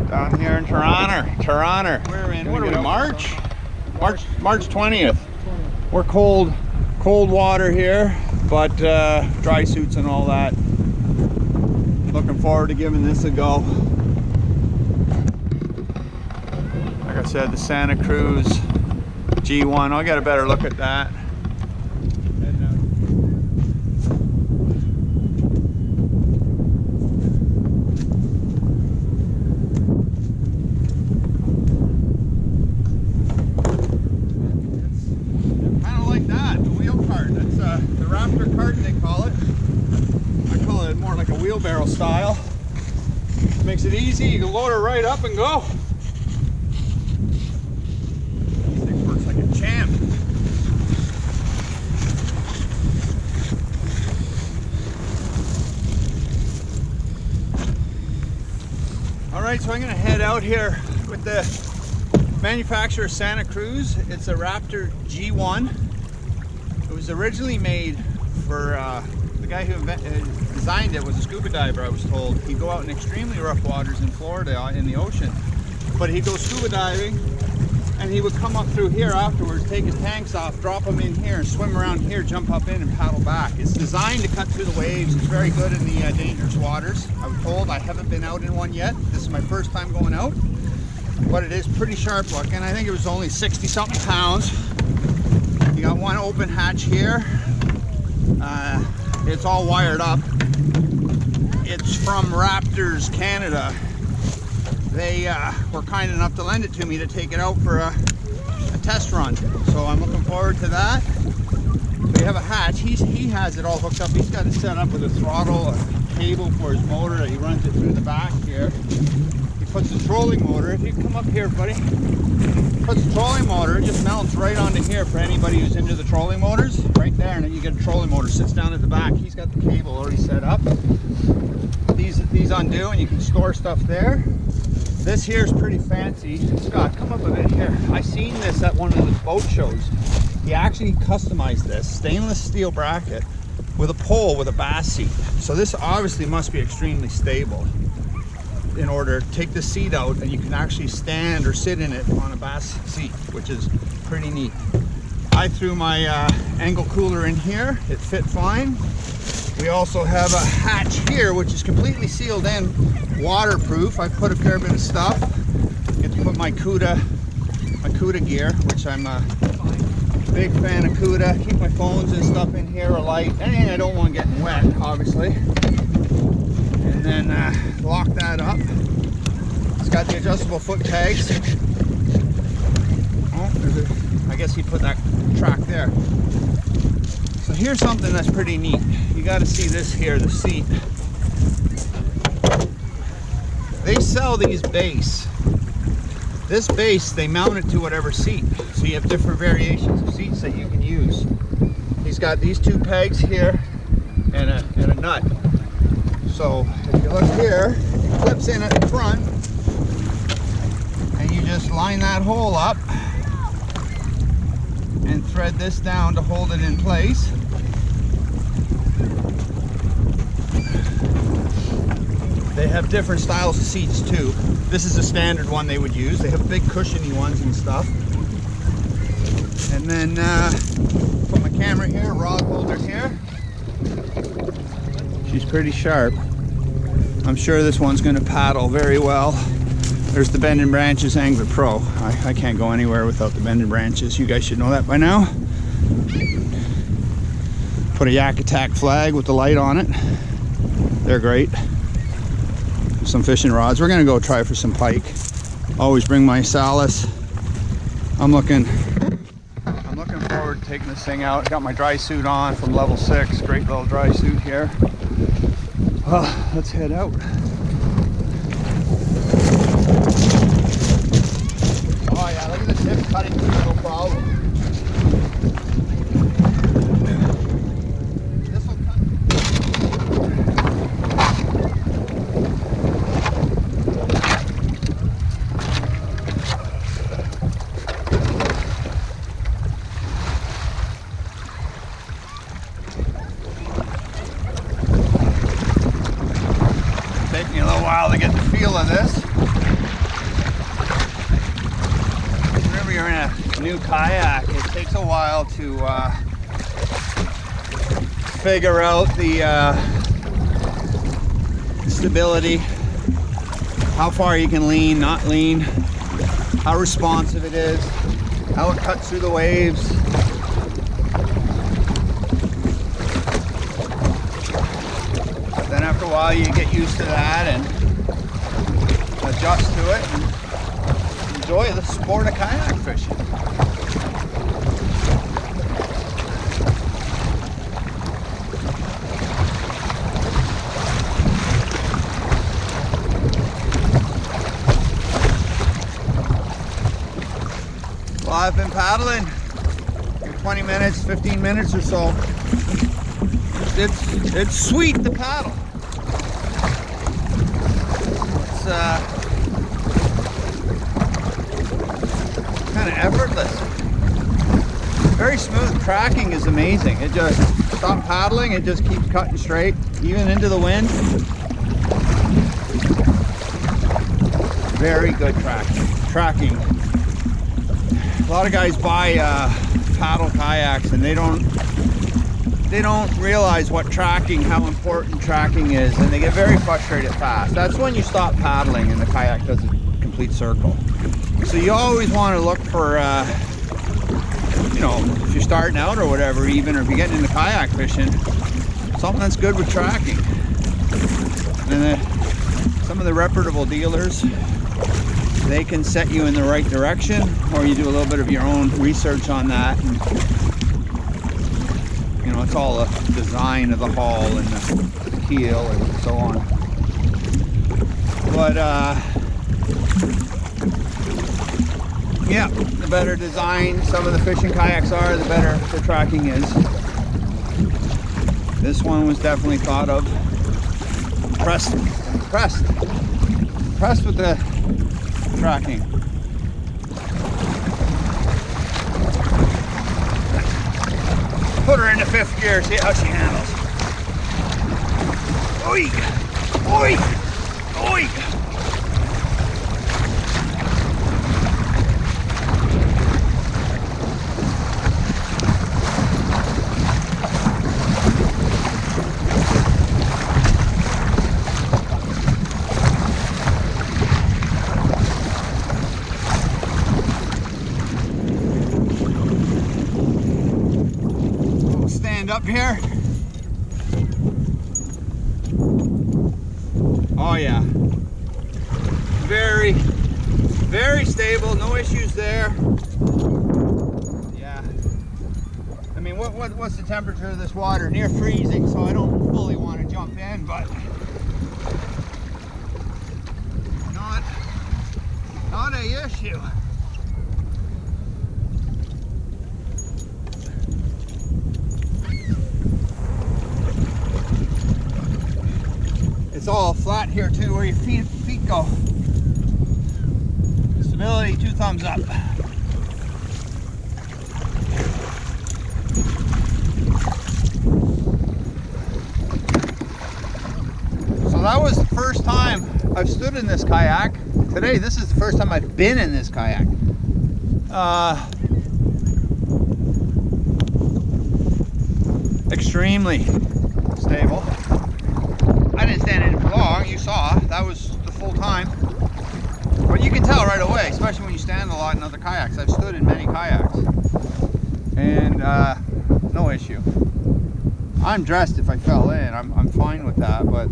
Down here in Toronto. We're in, what are we, March 20th. We're cold water here, but dry suits and all that. Looking forward to giving this a go. Like I said, the Santa Cruz G1. I'll get a better look at that. The Raptor cart, they call it. I call it more like a wheelbarrow style. Makes it easy, you can load it right up and go. This thing works like a champ. Alright, so I'm going to head out here with the manufacturer Santa Cruz. It's a Raptor G1. It was originally made for, the guy who designed it was a scuba diver, I was told. He'd go out in extremely rough waters in Florida in the ocean. But he'd go scuba diving and he would come up through here afterwards, take his tanks off, drop them in here and swim around here, jump up in and paddle back. It's designed to cut through the waves. It's very good in the dangerous waters. I was told. I haven't been out in one yet. This is my first time going out. But it is pretty sharp looking. I think it was only 60-something pounds. You got one open hatch here. It's all wired up. It's from Raptors Canada. They were kind enough to lend it to me to take it out for a test run. So I'm looking forward to that. We have a hatch. He has it all hooked up. He's got it set up with a throttle, a cable for his motor. He runs it through the back here. He puts the trolling motor. If you come up here, buddy. Puts the trolling motor, it just mounts right onto here for anybody who's into the trolling motors, right there, and then you get a trolling motor, sits down at the back. He's got the cable already set up. These undo and you can store stuff there. This here is pretty fancy. Scott, come up a bit here. I seen this at one of the boat shows. He actually customized this stainless steel bracket with a pole with a bass seat. So this obviously must be extremely stable. In order to take the seat out and you can actually stand or sit in it on a bass seat, which is pretty neat. I threw my angle cooler in here. It fit fine. We also have a hatch here which is completely sealed in, waterproof. I put a fair bit of stuff. Get to put my CUDA gear, which I'm a big fan of CUDA. Keep my phones and stuff in here, a light, anything I don't want getting wet, obviously. And then lock that up. It's got the adjustable foot pegs. Oh, I guess he put that track there. So here's something that's pretty neat. You got to see this here, the seat. They sell these base. This base, they mount it to whatever seat. So you have different variations of seats that you can use. He's got these two pegs here and a nut. So if you look here, it clips in at the front and you just line that hole up and thread this down to hold it in place. They have different styles of seats too. This is a standard one they would use. They have big cushiony ones and stuff. And then put my camera here, rod holder here. She's pretty sharp. I'm sure this one's going to paddle very well. There's the Bend and Branches Angler Pro. I can't go anywhere without the Bend and Branches. You guys should know that by now. Put a Yak Attack flag with the light on it. They're great. Some fishing rods. We're going to go try for some pike. Always bring my Salis. I'm looking forward to taking this thing out. Got my dry suit on from level 6. Great little dry suit here. Well, let's head out. Oh yeah, look at the tip cutting through, no problem. This will cut. Take me a little while to get the feel of this. new kayak, it takes a while to figure out the stability, how far you can lean, not lean, how responsive it is, how it cuts through the waves. Then after a while you get used to that and adjust to it and enjoy the sport of kayak fishing. Well, I've been paddling for 20 minutes, 15 minutes or so. It's sweet to paddle. It's kind of effortless. Very smooth. Tracking is amazing. It just stop paddling, it just keeps cutting straight, even into the wind. Very good tracking. A lot of guys buy paddle kayaks and they don't realize what how important tracking is, and they get very frustrated fast. That's when you stop paddling and the kayak does a complete circle. So you always want to look for, you know, if you're starting out or whatever, even, or if you're getting into kayak fishing, something that's good with tracking. And then some of the reputable dealers, they can set you in the right direction, or you do a little bit of your own research on that. And, you know, it's all the design of the hull and the keel and so on. But yeah, the better design some of the fishing kayaks are, the better the tracking is. This one was definitely thought of. Impressed with the tracking. Put her into 5th gear, see how she handles. Oi! Oi! Oi! Up here. Oh yeah, very stable, no issues there. Yeah, I mean, what's the temperature of this water? Near freezing, so I don't fully want to jump in, but not a issue. It's all flat here too, where your feet go. Stability, 2 thumbs up. So that was the first time I've stood in this kayak. Today, this is the first time I've been in this kayak. Extremely stable. I didn't stand in it for long, you saw, that was the full time. But you can tell right away, especially when you stand a lot in other kayaks. I've stood in many kayaks. And no issue. I'm dressed if I fell in, I'm fine with that, but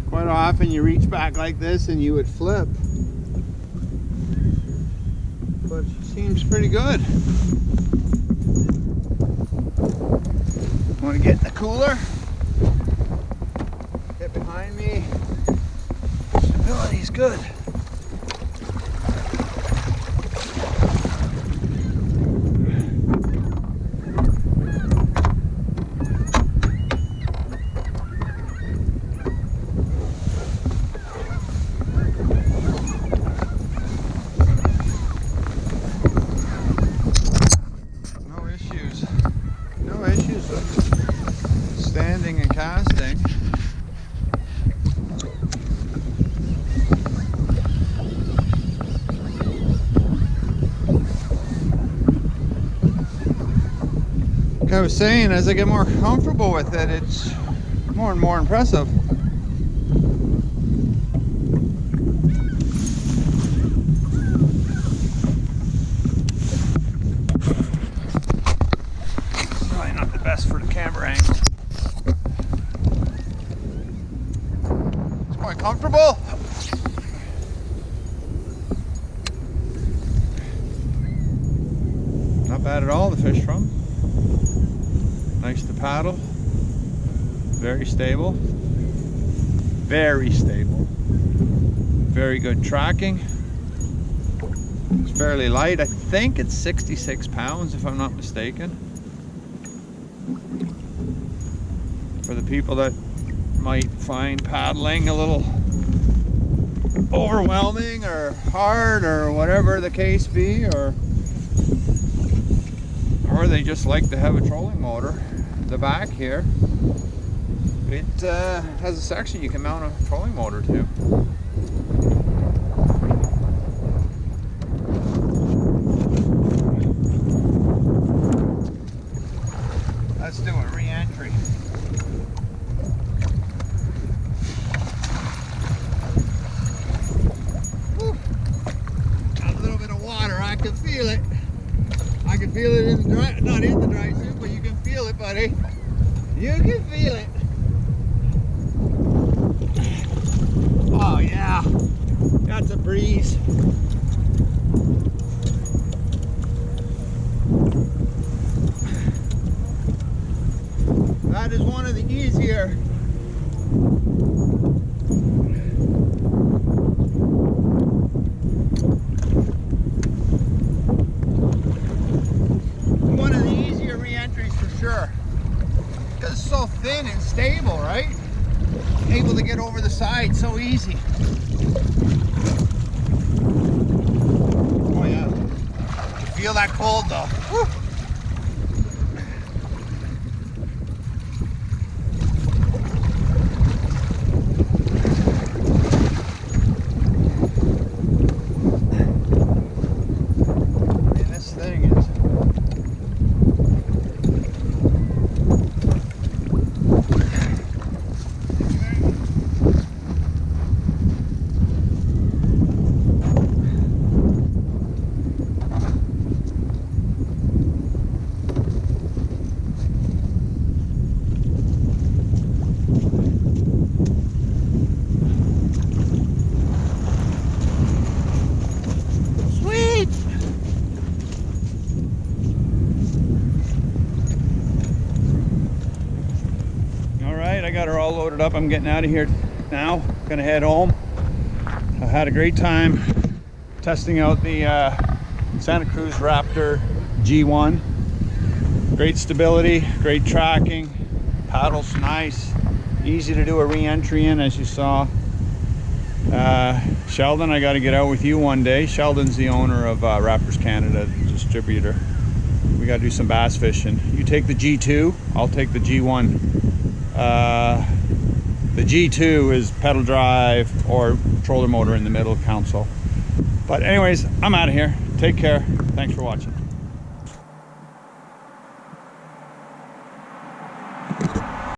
quite often you reach back like this and you would flip. But she seems pretty good. Want to get in the cooler, get behind me. Stability's good. No issues with standing and casting. Like I was saying, as I get more comfortable with it, it's more and more impressive. Probably not the best for the camera angle. It's quite comfortable. Not bad at all to fish from. Nice to paddle. Very stable. Very stable. Very good tracking. It's fairly light. I think it's 66 pounds if I'm not mistaken. For the people that might find paddling a little overwhelming or hard or whatever the case be, or they just like to have a trolling motor. The back here, it has a section you can mount a trolling motor to. Let's do a re-entry. Got a little bit of water, I can feel it. I can feel it in the dry, not in the dry suit, but you can feel it, buddy. You can feel it. Oh yeah, that's a breeze. That is one of the easier re-entries for sure. Because it's so thin and stable, right? Able to get over the side so easy. Oh yeah. You feel that cold though. Woo. And this thing is I got her all loaded up. I'm getting out of here now. Gonna head home. I had a great time testing out the Santa Cruz Raptor G1. Great stability, great tracking, paddles nice, easy to do a re-entry in, as you saw. Sheldon, I got to get out with you one day. Sheldon's the owner of Raptors Canada, the distributor. We got to do some bass fishing. You take the G2, I'll take the G1. The G2 is pedal drive or troller motor in the middle console. But anyways, I'm out of here. Take care. Thanks for watching.